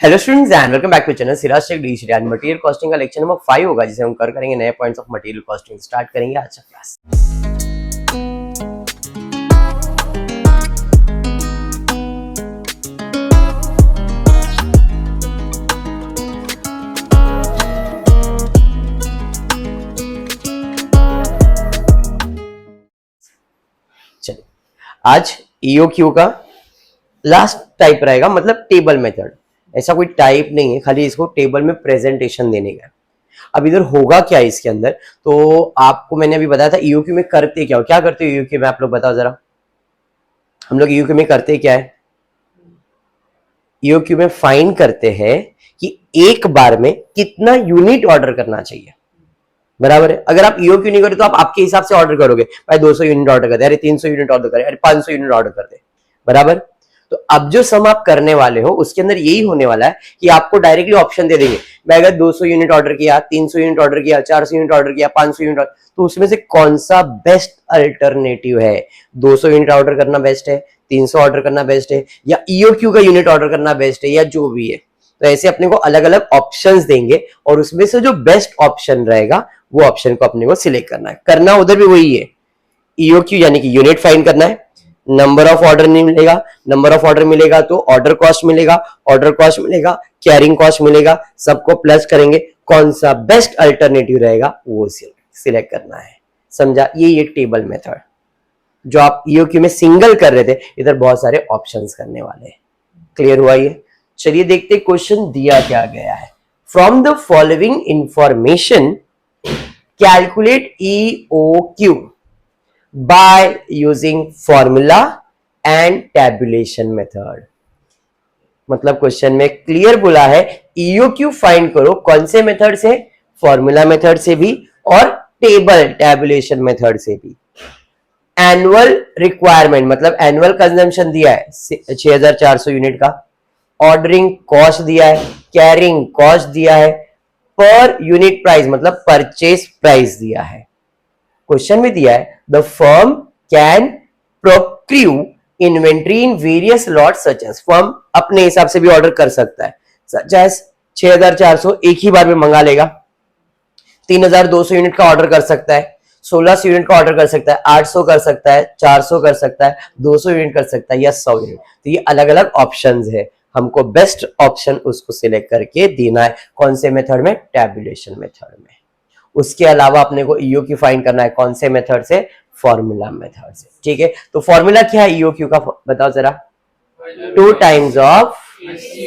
Hello students and welcome back to channel Siraj tech D and material costing का lecture number 5 होगा जिसे हम करेंगे नए points of material costing. Start करेंगे आज का क्लास। चलिए आज ईओक्यू का लास्ट टाइप रहेगा, मतलब टेबल मेथड। ऐसा कोई टाइप नहीं है, खाली इसको टेबल में प्रेजेंटेशन देने का। अब इधर होगा क्या इसके अंदर, तो आपको मैंने अभी बताया था ईओक्यू में करते क्या हो। क्या करते हो ईओक्यू में, आप लोग बताओ जरा। हम लोग ईओक्यू में करते क्या है, ईओक्यू में फाइंड करते हैं कि एक बार में कितना यूनिट ऑर्डर करना चाहिए। बराबर है। अगर आप ईओक्यू नहीं करो तो आप आपके हिसाब से ऑर्डर करोगे, भाई 200 यूनिट ऑर्डर करते, अरे 300 यूनिट ऑर्डर करे, अरे 500 यूनिट ऑर्डर करते। बराबर। तो अब जो सम आप करने वाले हो उसके अंदर यही होने वाला है कि आपको डायरेक्टली ऑप्शन दे देंगे, मैं अगर 200 यूनिट ऑर्डर किया, 300 यूनिट ऑर्डर किया, 400 यूनिट ऑर्डर किया, 500 यूनिट, तो उसमें से कौन सा बेस्ट अल्टरनेटिव है। 200 यूनिट ऑर्डर करना बेस्ट है, 300 ऑर्डर करना बेस्ट है, या ईओक्यू का यूनिट ऑर्डर करना बेस्ट है, या जो भी है। तो ऐसे अपने को अलग अलग ऑप्शंस देंगे और उसमें से जो बेस्ट ऑप्शन रहेगा वो ऑप्शन को अपने को सिलेक्ट करना है। करना उधर भी वही है, ईओक्यू यानी कि यूनिट फाइंड करना है। नंबर ऑफ ऑर्डर नहीं मिलेगा, नंबर ऑफ ऑर्डर मिलेगा तो ऑर्डर कॉस्ट मिलेगा, ऑर्डर कॉस्ट मिलेगा, कैरिंग कॉस्ट मिलेगा, सबको प्लस करेंगे, कौन सा बेस्ट अल्टरनेटिव रहेगा वो सिलेक्ट करना है। समझा। ये एक टेबल मेथड जो आप ईओक्यू में सिंगल कर रहे थे, इधर बहुत सारे ऑप्शंस करने वाले हैं। क्लियर हुआ ये। चलिए देखते क्वेश्चन दिया क्या गया है। From the following information calculate EOQ by using formula and tabulation method। मतलब क्वेश्चन में क्लियर बोला है ईओक्यू फाइंड करो कौन से मेथड से, फॉर्मूला मेथड से भी और टेबल टैबुलेशन मेथड से भी। एनुअल रिक्वायरमेंट मतलब एनुअल कंजम्पशन दिया है 6400 यूनिट का, ऑर्डरिंग कॉस्ट दिया है, कैरिंग कॉस्ट दिया है, पर यूनिट प्राइस मतलब परचेज प्राइस दिया है। क्वेश्चन में दिया है the firm can procure inventory in various lots such as, firm अपने हिसाब से भी ऑर्डर कर सकता है, सच एज 6400 एक ही बार में मंगा लेगा, 3200 यूनिट का ऑर्डर कर सकता है, 1600 यूनिट का ऑर्डर कर सकता है, 800 कर सकता है, 400 कर सकता है, 200 यूनिट कर सकता है, या 100 यूनिट। तो ये अलग अलग ऑप्शंस है, हमको बेस्ट ऑप्शन उसको सिलेक्ट करके देना है। कौन से मेथड में, टैबुलेशन मेथड में। उसके अलावा अपने को ईओक्यू फाइंड करना है कौन से मेथड से, फॉर्मूला मेथड से। ठीक है, तो फॉर्मूला क्या है ईओक्यू का, बताओ जरा। 2 times of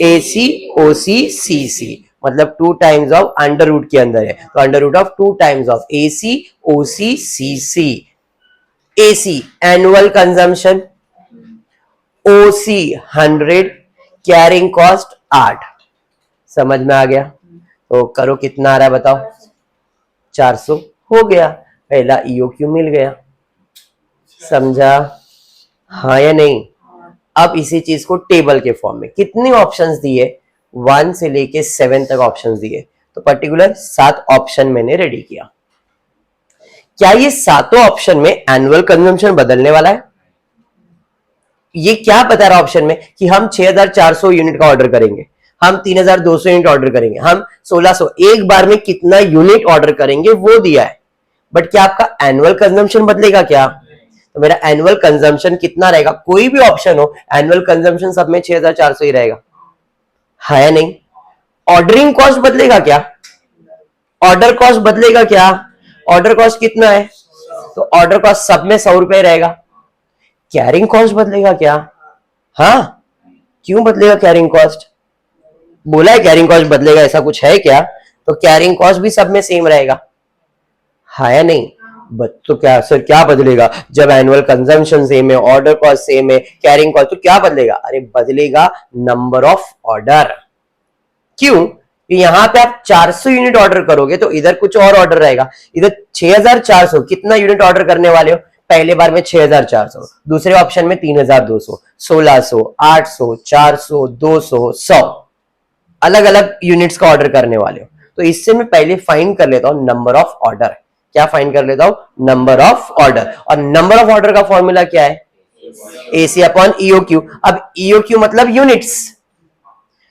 AC OC CC, मतलब 2 टाइम्स ऑफ अंडर रूट के अंदर है, तो under root of 2 times of AC OC CC. AC annual consumption, OC 100, carrying cost 8। समझ में आ गया। तो करो कितना आ रहा है बताओ, 400 हो गया, पहला ईओक्यू मिल गया। समझा, हाँ या नहीं। अब इसी चीज को टेबल के फॉर्म में कितने ऑप्शंस दिए, 1 से लेके 7 तक ऑप्शंस दिए, तो पर्टिकुलर 7 ऑप्शन मैंने रेडी किया। क्या ये 7 ऑप्शन में एनुअल कंजम्पशन बदलने वाला है? ये क्या बता रहा ऑप्शन में कि हम 6400 यूनिट का ऑर्डर करेंगे, हम 3200 यूनिट ऑर्डर करेंगे, हम 1600, एक बार में कितना यूनिट ऑर्डर करेंगे वो दिया है। बट क्या आपका एनुअल कंजम्पशन बदलेगा क्या? तो मेरा एनुअल कंजम्पशन कितना रहेगा, कोई भी ऑप्शन हो, एनुअल कंजम्पशन सब में 6400 ही रहेगा, है या नहीं। ऑर्डरिंग कॉस्ट बदलेगा क्या, ऑर्डर कॉस्ट बदलेगा क्या? ऑर्डर कॉस्ट कितना है, तो ऑर्डर कॉस्ट सब में 100 रुपए रहेगा। कैरिंग कॉस्ट बदलेगा क्या? हाँ, क्यों बदलेगा कैरिंग कॉस्ट? बोला है कैरिंग कॉस्ट बदलेगा, ऐसा कुछ है क्या? तो कैरिंग कॉस्ट भी सब में सेम रहेगा, है या नहीं। तो क्या सर क्या बदलेगा, जब एनुअल कंजम्पशन सेम है, ऑर्डर कॉस्ट सेम है, कैरिंग कॉस्ट, तो क्या बदलेगा? अरे बदलेगा नंबर ऑफ ऑर्डर। क्यों? यहां पे आप 400 यूनिट ऑर्डर करोगे तो इधर कुछ और ऑर्डर रहेगा। इधर 6400 कितना यूनिट ऑर्डर करने वाले हो, पहले बार में 6400, दूसरे ऑप्शन में 3200, 1600, 800, 400, 200, 100, अलग अलग यूनिट्स का ऑर्डर करने वाले हो। तो इससे मैं पहले फाइंड कर लेता हूं नंबर ऑफ ऑर्डर। क्या फाइंड कर लेता हूं, नंबर ऑफ ऑर्डर। और नंबर ऑफ ऑर्डर का फॉर्मूला क्या है, एसी अपॉन ईओक्यू। अब ईओक्यू मतलब यूनिट्स,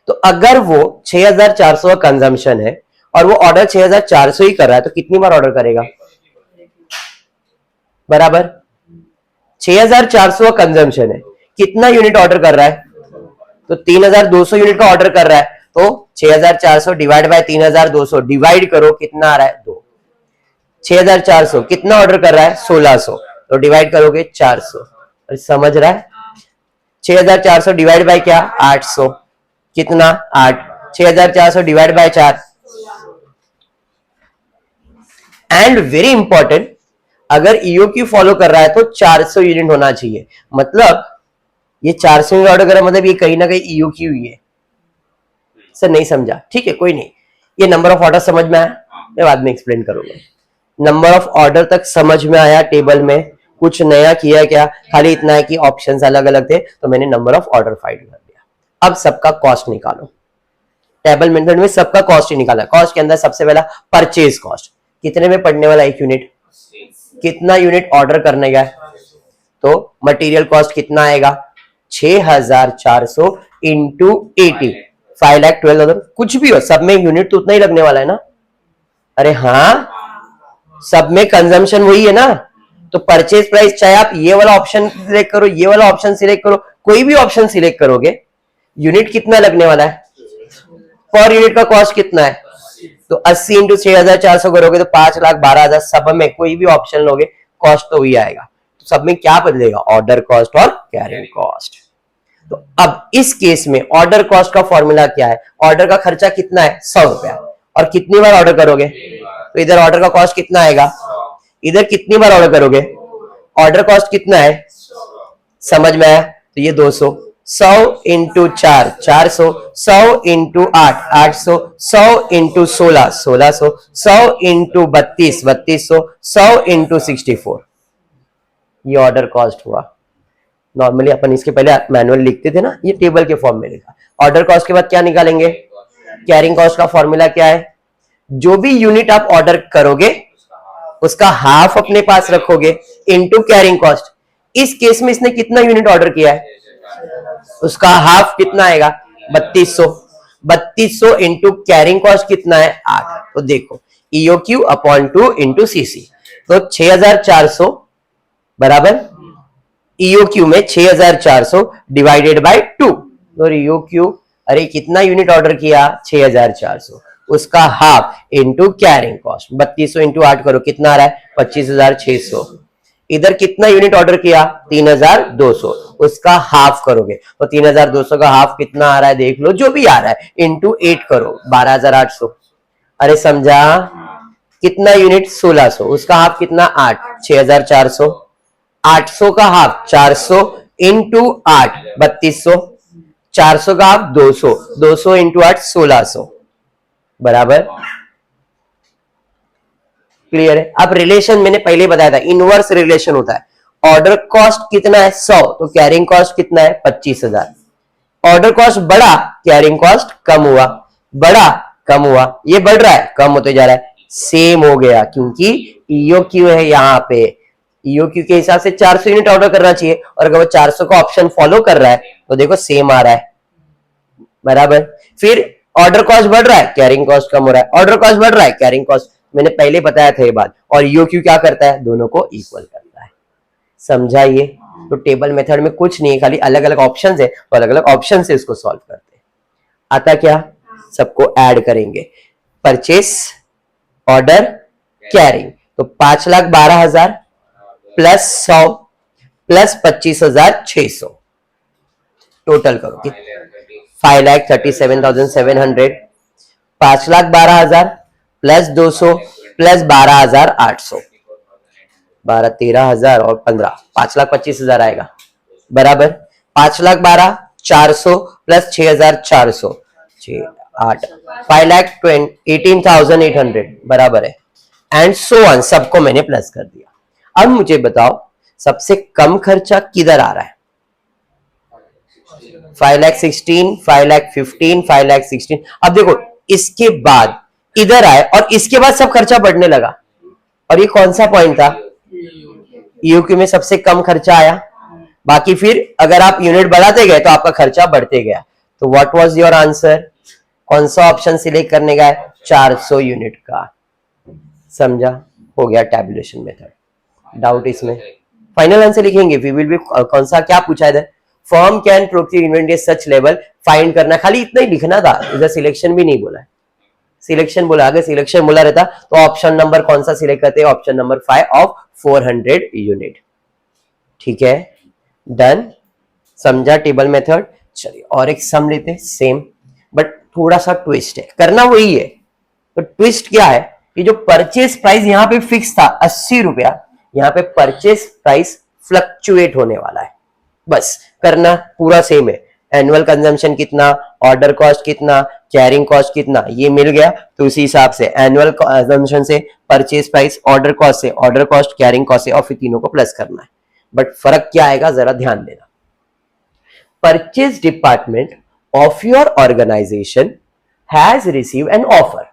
तो अगर वो 6400 का कंजम्पशन है और वो ऑर्डर 6400 ही कर रहा है तो कितनी बार ऑर्डर करेगा? बराबर 6400 का कंजम्पशन है, कितना यूनिट ऑर्डर कर रहा है? तो 3200 यूनिट का ऑर्डर कर रहा है, तो 6400 डिवाइड बाय 3200 डिवाइड करो, कितना आ रहा है? 2। 6400 कितना ऑर्डर कर रहा है? 1600, तो डिवाइड करोगे 400। समझ रहा है? 6400 डिवाइड बाय क्या? 800, कितना? 8। 6400 divide by 4। And very important, अगर ईओक्यू फॉलो कर रहा है तो 400 यूनिट होना चाहिए। मतलब ये 400 यूनिट ऑर्डर कर रहा है, मतलब ये कहीं ना कहीं ईओक्यू ही है। सर नहीं समझा? ठीक है, कोई नहीं। ये नंबर ऑफ ऑर्डर समझ में आया, मैं बाद में एक्सप्लेन करूंगा। नंबर ऑफ ऑर्डर तक समझ में आया। टेबल में कुछ नया किया क्या? खाली इतना है कि ऑप्शंस अलग अलग थे तो मैंने नंबर ऑफ ऑर्डर फाइंड कर दिया। अब सबका कॉस्ट निकालो। टेबल मेथड में सबका कॉस्ट ही निकाला। कॉस्ट के अंदर सबसे पहला परचेज कॉस्ट, कितने में पड़ने वाला एक यूनिट? कितना यूनिट ऑर्डर करने का है? तो मटेरियल कॉस्ट कितना आएगा? 6400 इंटू 80, 5,12,000। कुछ भी हो, सब में यूनिट तो उतना ही लगने वाला है ना? अरे हाँ, सब में कंजम्पशन वही है ना। तो परचेज प्राइस, चाहे आप ये वाला ऑप्शन सिलेक्ट करो, ये वाला ऑप्शन सिलेक्ट करो, कोई भी ऑप्शन सिलेक्ट करोगे, यूनिट कितना लगने वाला है? पर यूनिट का कॉस्ट कितना है? तो 80 इंटू 6400 करोगे तो 5,12,000। सब में कोई भी ऑप्शन लोगे कॉस्ट तो वही आएगा। तो सब में क्या बदलेगा? ऑर्डर कॉस्ट और कैरिंग कॉस्ट। तो अब इस केस में ऑर्डर कॉस्ट का फॉर्मूला क्या है? ऑर्डर का खर्चा कितना है? 100 रुपया। और कितनी बार ऑर्डर करोगे? तो इधर ऑर्डर का कॉस्ट कितना आएगा? इधर कितनी बार ऑर्डर करोगे? ऑर्डर कॉस्ट कितना है? समझ में आया? तो ये 200, 100 into 4 400, 100 into 8 800, 100 into 16 1600, 100 into 32 3200, 100 into 64। ये ऑर्डर कॉस्ट हुआ। नॉर्मली अपन इसके पहले मैनुअल लिखते थे ना, ये टेबल के फॉर्म में लिखा। ऑर्डर कॉस्ट के बाद क्या निकालेंगे? कैरिंग कॉस्ट का फॉर्मूला क्या है? जो भी यूनिट आप ऑर्डर करोगे उसका हाफ अपने पास रखोगे इनटू कैरिंग कॉस्ट। इस केस में इसने कितना यूनिट ऑर्डर किया है? उसका हाफ कितना आएगा? 3200। 3200 इंटू कैरिंग कॉस्ट कितना है? 8। तो देखो ईओक्यू अपॉन 2 इंटू सीसी, तो 6400 बराबर ईओक्यू में 6400 डिवाइडेड बाय 2। तो ईओक्यू, अरे कितना यूनिट ऑर्डर किया? 6400, उसका half into carrying cost. 3200 into 8 करो, कितना आ रहा है? 25,600। इधर कितना यूनिट ऑर्डर किया? 3,200, उसका हाफ करोगे तो 3,200 का हाफ कितना आ रहा है? देख लो, जो भी आ रहा है, इंटू 8 करो, 12,800। अरे समझा? कितना यूनिट? 1600, उसका हाफ कितना? 8, 6,400। 800 का हाफ 400 इंटू 8 3200, 400 का हाफ 200, 200 इंटू 8 1600 बराबर। क्लियर है? अब रिलेशन मैंने पहले बताया था, इनवर्स रिलेशन होता है। ऑर्डर कॉस्ट कितना है? 100, तो कैरिंग कॉस्ट कितना है? 25,000। ऑर्डर कॉस्ट बढ़ा, कैरिंग कॉस्ट कम हुआ, बढ़ा कम हुआ, ये बढ़ रहा है कम होते जा रहा है, सेम हो गया, क्योंकि ईओक्यू है यहाँ पे। ईओक्यू के हिसाब से 400 यूनिट ऑर्डर करना चाहिए, और अगर वो 400 का ऑप्शन फॉलो कर रहा है तो देखो सेम आ रहा है, बराबर। फिर ऑर्डर कॉस्ट बढ़ रहा है, कैरिंग कॉस्ट कम हो रहा है, ऑर्डर कॉस्ट बढ़ रहा है, कैरिंग कॉस्ट, मैंने पहले बताया था ये बात। और ईओक्यू क्या करता है? दोनों को इक्वल करता है। समझाइए? तो टेबल मेथड में कुछ नहीं है, खाली अलग अलग ऑप्शंस है, तो अलग अलग ऑप्शन से इसको सॉल्व करते हैं। आता क्या? सबको ऐड करेंगे, परचेस, ऑर्डर, कैरिंग। तो 5,12,000 प्लस 100 प्लस 25,600, टोटल करो कि 5,37,700। 5,12,000 प्लस 200 प्लस 12,800, 12,13,000 और 15, 5,25,000 आएगा, बराबर। 5,12,000 400 प्लस 6,400 8, 5,18,800 बराबर है। एंड सो ऑन, सबको मैंने प्लस कर दिया। अब मुझे बताओ सबसे कम खर्चा किधर आ रहा है? 5,16,000, 5,15,000, 5,16,000। अब देखो इसके बाद इधर आए और इसके बाद सब खर्चा बढ़ने लगा, और ये कौन सा पॉइंट था? ईओक्यू में सबसे कम खर्चा आया। बाकी फिर अगर आप यूनिट बढ़ाते गए तो आपका खर्चा बढ़ते गया। तो व्हाट वाज योर आंसर? कौन सा ऑप्शन सिलेक्ट करने का है? 400 यूनिट का। समझा? हो गया टैबुलेशन मेथड। डाउट इसमें? फाइनल आंसर लिखेंगे। वी विल बी कौन सा क्या पूछा है? Firm can procure inventory such level, find करना, खाली इतना ही लिखना था। इधर सिलेक्शन भी नहीं बोला है, सिलेक्शन बोला। अगर सिलेक्शन बोला रहता तो ऑप्शन नंबर कौन सा सिलेक्ट करते? Option number 5 of 400 unit. ठीक है, डन। समझा टेबल मेथड? चलिए और एक सम लेते, सेम बट थोड़ा सा ट्विस्ट है, करना वही है। तो ट्विस्ट क्या है कि जो परचेस प्राइस यहां पे फिक्स था 80 रुपया, यहां पे परचेस प्राइस फ्लक्चुएट होने वाला है। बस करना पूरा सेम है। एनुअल कंजम्पशन कितना, ऑर्डर कॉस्ट कितना, कैरिंग कॉस्ट कितना, ये मिल गया तो उसी हिसाब से एनुअल कंजम्पशन से परचेस प्राइस, ऑर्डर कॉस्ट से ऑर्डर कॉस्ट, कैरिंग कॉस्ट से, और फिर तीनों को प्लस करना है। बट फर्क क्या आएगा जरा ध्यान देना। Purchase department of your organisation has receive an offer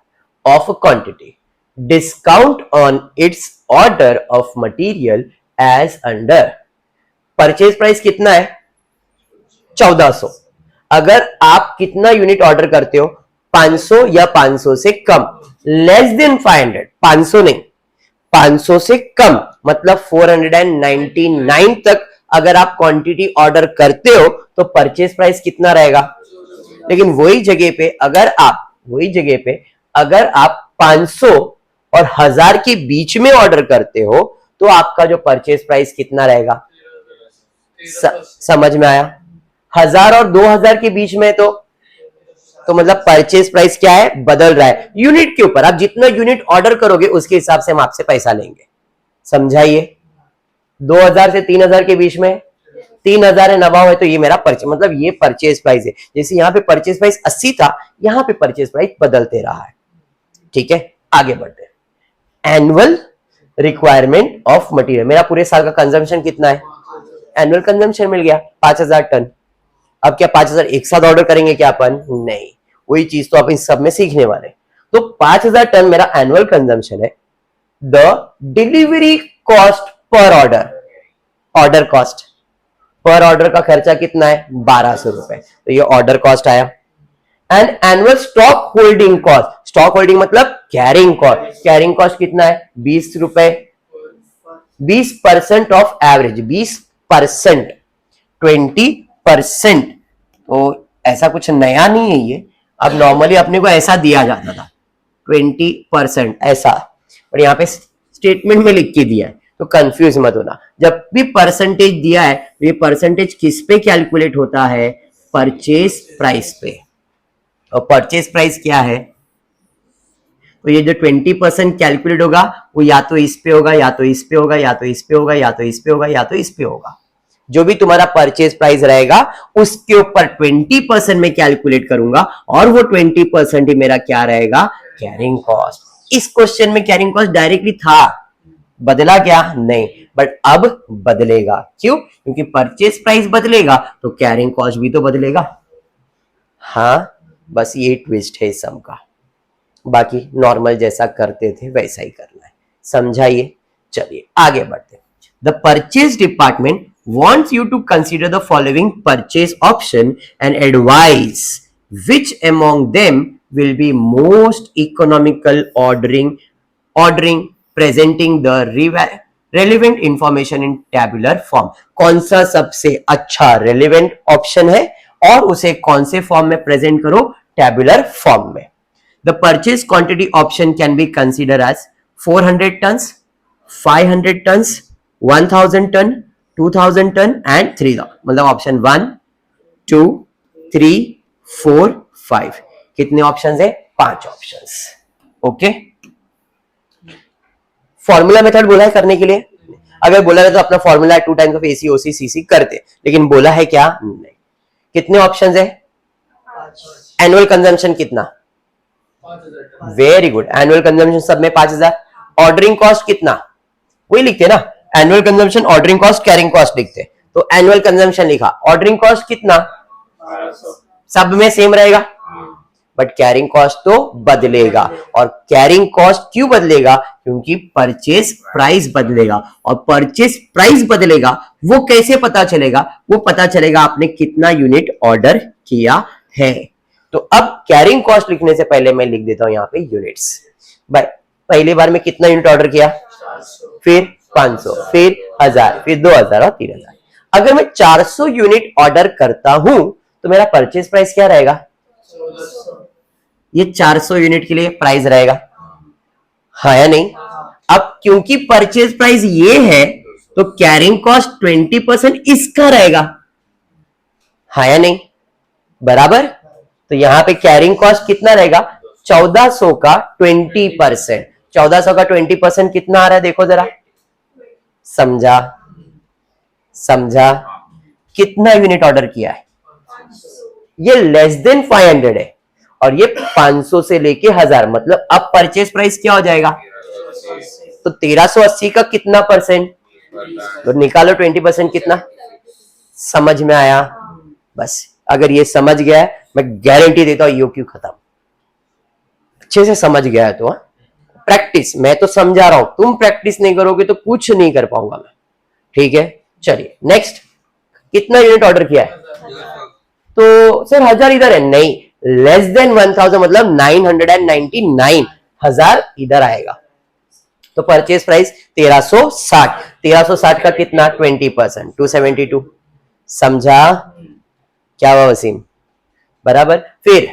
of a quantity, discount on its order of material as under. Purchase price कितना है? 1400। अगर आप कितना यूनिट ऑर्डर करते हो? 500 या 500 से कम, लेस देन 500, 500 नहीं, 500 से कम मतलब 499 तक अगर आप क्वांटिटी ऑर्डर करते हो तो परचेज प्राइस कितना रहेगा? लेकिन वही जगह पे अगर आप 500 और 1000 के बीच में ऑर्डर करते हो तो आपका जो परचेज प्राइस कितना रहेगा? समझ में आया? 1000 और 2000 के बीच में तो मतलब परचेज प्राइस क्या है? बदल रहा है यूनिट के ऊपर। आप जितना यूनिट ऑर्डर करोगे उसके हिसाब से हम आपसे पैसा लेंगे। समझाइए? 2000 से 3000 के बीच में, 3000 है नवा है तो ये मेरा परचेज, मतलब ये परचेज प्राइस है। जैसे यहां पे परचेज प्राइस 80 था, यहां पे परचेज प्राइस बदलते रहा है। ठीक है, आगे बढ़ते हैं। एनुअल रिक्वायरमेंट ऑफ मटेरियल, मेरा पूरे साल का कंजम्पशन कितना है? एनुअल कंजम्पशन मिल गया 5000 टन। अब क्या 5000 एक साथ ऑर्डर करेंगे क्या अपन? नहीं, वही चीज तो अपन सब में सीखने वाले। तो 5000 टन मेरा एनुअल कंजम्पशन है। The delivery cost per order, order cost per order का खर्चा कितना है? 1200 रुपए, तो ये ऑर्डर कॉस्ट आया। And annual stock holding cost, stock holding मतलब कैरिंग कॉस्ट, कैरिंग कॉस्ट कितना है? 20 रुपए। 20% ऑफ एवरेज, 20%, 20%, तो ऐसा कुछ नया नहीं है ये। अब नॉर्मली अपने को ऐसा दिया जाता था 20% ऐसा, और यहाँ पे स्टेटमेंट में लिख के दिया है तो कंफ्यूज मत होना। जब भी परसेंटेज दिया है तो ये परसेंटेज किस पे कैलकुलेट होता है? परचेज प्राइस पे। और परचेज प्राइस क्या है? तो ये जो 20% कैलकुलेट होगा वो या तो इस पे होगा, या तो इस पे होगा, या तो इस पे होगा, या तो इस पे होगा, या तो इस पे होगा। जो भी तुम्हारा परचेज प्राइस रहेगा उसके ऊपर 20% में कैलकुलेट करूंगा, और वो 20% ही मेरा क्या रहेगा? Carrying cost. इस क्वेश्चन में कैरिंग कॉस्ट डायरेक्टली था, बदला क्या? नहीं, बट अब बदलेगा। क्यों? क्योंकि परचेज प्राइस बदलेगा तो कैरिंग कॉस्ट भी तो बदलेगा। हाँ, बस ये ट्विस्ट है सम का, बाकी नॉर्मल जैसा करते थे वैसा ही करना है। समझाइए? चलिए आगे बढ़ते हैं। The purchase department wants you to consider the following purchase option and advise which among them will be most economical ordering presenting the relevant information in tabular form। कौन सा सबसे अच्छा relevant option है और उसे कौन से फॉर्म में प्रेजेंट करो? टैबुलर फॉर्म में। The purchase quantity option can be considered as 400 tons, 500 tons, 1000 ton, 2000 ton and 3000, मतलब ऑप्शन 1, 2, 3, 4, 5। कितने ऑप्शंस है? 5 ऑप्शंस। ओके, फॉर्मूला मेथड बोला है करने के लिए। अगर बोला है तो अपना formula 2 times of AC OC CC करते, लेकिन बोला है क्या? नहीं। कितने ऑप्शंस है? एनुअल कंजम्पशन कितना? वेरी गुड, एनुअल कंजम्पशन सब में 5000। ऑर्डरिंग कॉस्ट कितना? वही लिखते ना, annual consumption, ordering cost, carrying cost लिखते। तो एनुअल कंजम्पशन लिखा, ऑर्डरिंग कॉस्ट कितना? सब में सेम रहेगा, बट कैरिंग कॉस्ट तो बदलेगा। और कैरिंग कॉस्ट क्यों बदलेगा? क्योंकि परचेज प्राइस बदलेगा, और परचेज प्राइस बदलेगा वो कैसे पता चलेगा? वो पता चलेगा आपने कितना यूनिट ऑर्डर किया है। तो अब कैरिंग कॉस्ट लिखने से पहले मैं लिख देता हूं यहां पे यूनिट्स। भाई पहली बार में कितना यूनिट ऑर्डर किया, फिर 500, फिर 1000, फिर 2000 और 3000। अगर मैं 400 यूनिट ऑर्डर करता हूं तो मेरा परचेज प्राइस क्या रहेगा, ये 400 यूनिट के लिए प्राइस रहेगा, हाँ या नहीं। अब क्योंकि परचेज प्राइस ये है तो कैरिंग कॉस्ट 20% इसका रहेगा, हाँ या नहीं, बराबर। तो यहां पे कैरिंग कॉस्ट कितना रहेगा, 1400 का 20%। 1400 का 20% कितना आ रहा है, देखो जरा, समझा समझा, कितना यूनिट ऑर्डर किया है, ये लेस देन 500 है और ये 500 से लेके 1000, मतलब अब परचेज प्राइस क्या हो जाएगा, तो 1380 का कितना परसेंट, तो निकालो 20% कितना, समझ में आया। बस अगर ये समझ गया है मैं गारंटी देता हूं ईओक्यू खत्म, अच्छे से समझ गया है तो प्रैक्टिस, मैं तो समझा रहा हूं, तुम प्रैक्टिस नहीं करोगे तो कुछ नहीं कर पाऊंगा मैं, ठीक है। चलिए नेक्स्ट, कितना यूनिट ऑर्डर किया है, तो सर 1000 इधर है, नहीं, लेस देन 1000 मतलब 999, 1000 इधर आएगा। तो परचेज प्राइस 1360, 1360 का कितना 20%, 272, समझा क्या हुआ वसीम, बराबर। फिर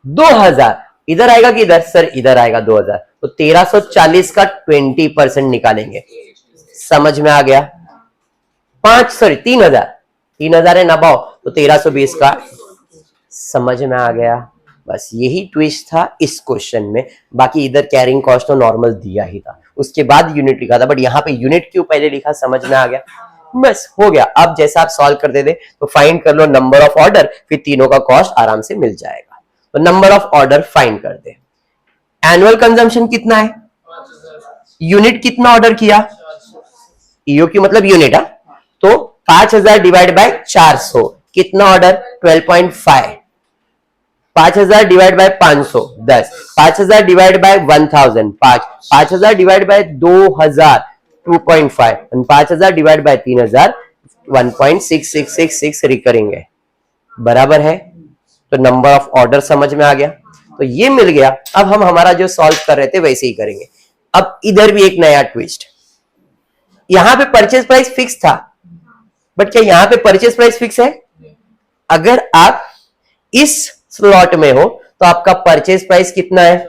2000 इधर आएगा कि इधर, सर इधर आएगा 2000, तो 1340 का 20% निकालेंगे, समझ में आ गया। 3000 है ना भाव, तो 1320 का, समझ में आ गया। बस यही ट्विस्ट था इस क्वेश्चन में, बाकी इधर कैरिंग कॉस्ट तो नॉर्मल दिया ही था, उसके बाद यूनिट लिखा था, बट यहाँ पे यूनिट क्यों पहले लिखा, समझ में आ गया। बस हो गया। अब जैसा आप सॉल्व कर देते तो फाइंड कर लो नंबर ऑफ ऑर्डर, फिर तीनों का कॉस्ट आराम से मिल जाएगा। तो नंबर ऑफ ऑर्डर फाइंड कर दे। एनुअल कंजम्पशन कितना है, यूनिट कितना ऑर्डर किया, ईओक्यू मतलब यूनिट, तो 5000 डिवाइड बाय 400 कितना order, 12.5। 5000 divide by 500 10, 5000 divide by 1000 5, 5000 divide by 2000 2.5 और 5000 डिवाइड बाय 3000 1.6666 रिकरिंग है, बराबर है। तो नंबर ऑफ ऑर्डर समझ में आ गया, तो ये मिल गया। अब हम हमारा जो सॉल्व कर रहे थे वैसे ही करेंगे। अब इधर भी एक नया ट्विस्ट, यहां पे परचेज प्राइस फिक्स था, बट क्या यहां पे परचेज प्राइस फिक्स है, अगर आप इस स्लॉट में हो तो आपका परचेज प्राइस कितना है,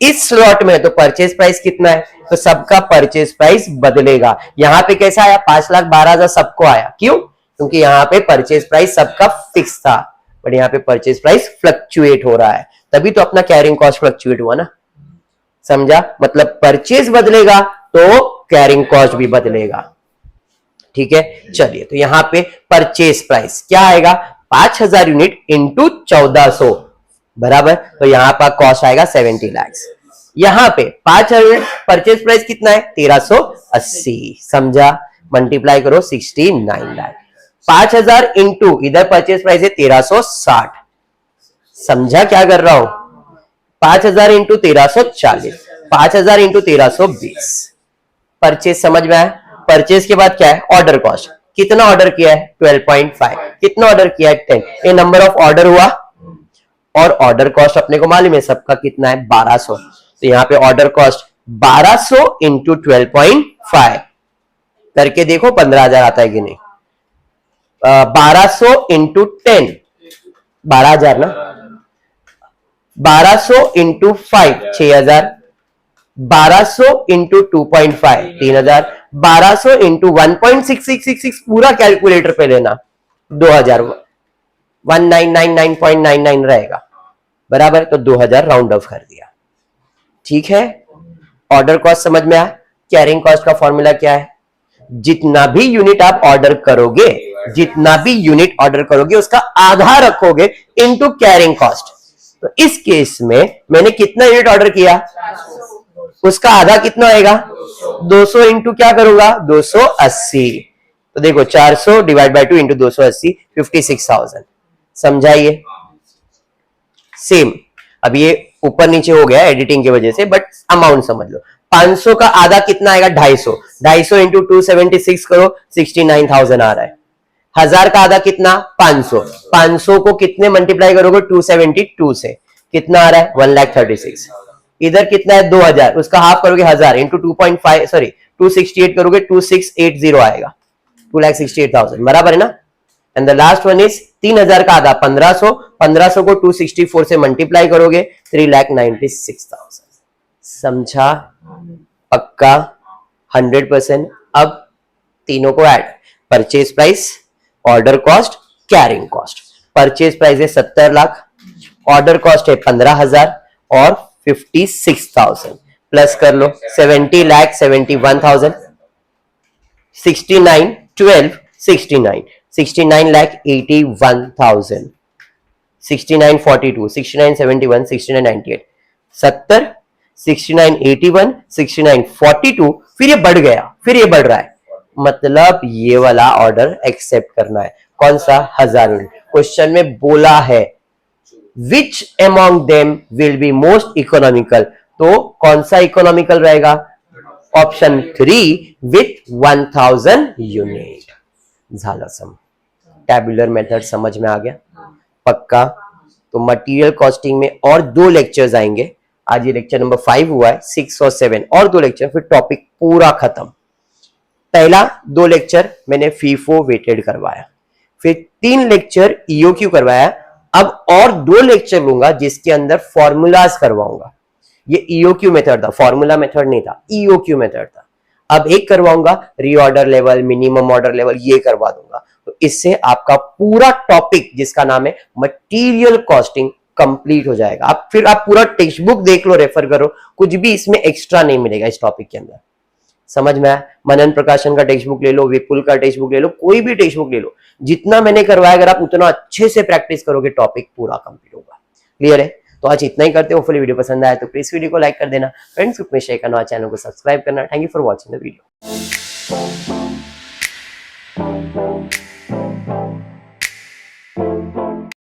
इस स्लॉट में तो परचेज प्राइस कितना है, तो सबका परचेज प्राइस बदलेगा। यहां पे कैसा आया, 5,12,000 सबको आया, क्यों, क्योंकि यहां पे परचेज प्राइस सबका फिक्स था, बट यहां पे परचेज प्राइस फ्लक्चुएट हो रहा है, तभी तो अपना कैरिंग कॉस्ट फ्लक्चुएट हुआ ना, समझा। मतलब परचेज बदलेगा तो कैरिंग कॉस्ट भी बदलेगा, ठीक है। चलिए, तो यहां पे परचेज प्राइस क्या आएगा, 5000 यूनिट इंटू 1400, बराबर। तो यहां पर कॉस्ट आएगा 70 लाख। यहां पे 5000 यूनिट परचेज प्राइस कितना है, 1380, समझा। मल्टीप्लाई करो 69 लाख। 5000 इंटू इधर परचेज प्राइस है 1360, समझा क्या कर रहा हूं, 5000 इंटू 1340, 5000 इंटू 1320। परचेज समझ में आया। परचेज के बाद क्या है, ऑर्डर कॉस्ट, कितना ऑर्डर किया है 12.5, कितना ऑर्डर किया है 10, ये नंबर ऑफ ऑर्डर हुआ, और ऑर्डर कॉस्ट अपने को मालूम है सबका कितना है 1200, तो यहां पे ऑर्डर कॉस्ट 1200 इंटू 12.5 करके देखो 15,000 आता है कि नहीं। 1200 इंटू 10 12,000 ना, 1200 इंटू 5 6,000, 1200 इंटू 2.5 3,000, 1200 इंटू 1.6666 पूरा कैलकुलेटर पे लेना 2000, 1999.99 रहेगा, बराबर। तो 2000 राउंड ऑफ कर दिया, ठीक है। ऑर्डर कॉस्ट समझ में आया। कैरिंग कॉस्ट का फॉर्मूला क्या है, जितना भी यूनिट आप ऑर्डर करोगे, जितना भी यूनिट ऑर्डर करोगे उसका आधा रखोगे इनटू कैरिंग कॉस्ट। तो इस केस में मैंने कितना यूनिट ऑर्डर किया, उसका आधा कितना आएगा 200 इंटू क्या करूंगा 280। तो देखो 400 डिवाइड बाय 2 इंटू 280 56,000, समझाइए। सेम, अब ये ऊपर नीचे हो गया एडिटिंग की वजह से, बट अमाउंट समझ लो। 500 का आधा कितना आएगा 250, 250 इंटू 276 करो 69,000 आ रहा है। 1000 का आधा कितना 500, 500 को कितने मल्टीप्लाई करोगे 272 से, कितना आ रहा है 1,36,000। इधर कितना है 2000, उसका हाफ करोगे 1000 इंटू 2.5 सॉरी 268 करोगे 2680 आएगा, 2,68,000 बराबर है ना। And the last one is 3000 का आधा 1500, 1500 को 264 से मल्टीप्लाई करोगे 3,96,000। समझा? पक्का 100%। अब तीनों को add, purchase price, order cost, carrying cost. Purchase price है 70 लाख, ऑर्डर कॉस्ट है 15,000 और 56,000 प्लस कर लो 70,71,000, 69 12 69 69,81,000, 6942 6971 6998 70 6981 6942, फिर ये बढ़ गया, फिर ये बढ़ रहा है, मतलब ये वाला ऑर्डर एक्सेप्ट करना है। कौन सा 1000 यूनिट। क्वेश्चन में बोला है which among them will be most economical, तो कौन सा इकोनॉमिकल रहेगा, ऑप्शन 3 विथ 1000 यूनिट। झाला सम, टैब्यूलर मेथड समझ में आ गया पक्का। तो मटेरियल कॉस्टिंग में और 2 लेक्चर्स आएंगे, आज ये लेक्चर नंबर 5 हुआ है, 6 और 7 और 2 लेक्चर, फिर टॉपिक पूरा खत्म। पहला 2 लेक्चर मैंने फीफो वेटेड करवाया, फिर 3 लेक्चर ईओक्यू करवाया, अब और 2 लेक्चर लूंगा जिसके अंदर फॉर्मूलाज करवाऊंगा। ये ईओक्यू मेथड था, फॉर्मूला मेथड नहीं था, ईओक्यू मेथड था। अब एक करवाऊंगा reorder level, minimum order level, ये करवा दूंगा। तो इससे आपका पूरा टॉपिक जिसका नाम है मटेरियल कॉस्टिंग कंप्लीट हो जाएगा। आप फिर आप पूरा टेक्स्ट बुक देख लो, रेफर करो, कुछ भी इसमें एक्स्ट्रा नहीं मिलेगा इस टॉपिक के अंदर। समझ में आया? मनन प्रकाशन का टेक्स्ट बुक ले लो, विपुल का टेक्स्ट बुक ले लो, कोई भी टेक्स्ट बुक ले लो, जितना मैंने करवाया अगर आप उतना अच्छे से प्रैक्टिस करोगे टॉपिक पूरा कंप्लीट होगा। क्लियर है? तो आज इतना ही करते हो। फुल वीडियो पसंद आया तो प्लीज वीडियो को लाइक कर देना, फ्रेंड्स ग्रुप में शेयर करना, चैनल को सब्सक्राइब करना। Thank you for watching the video.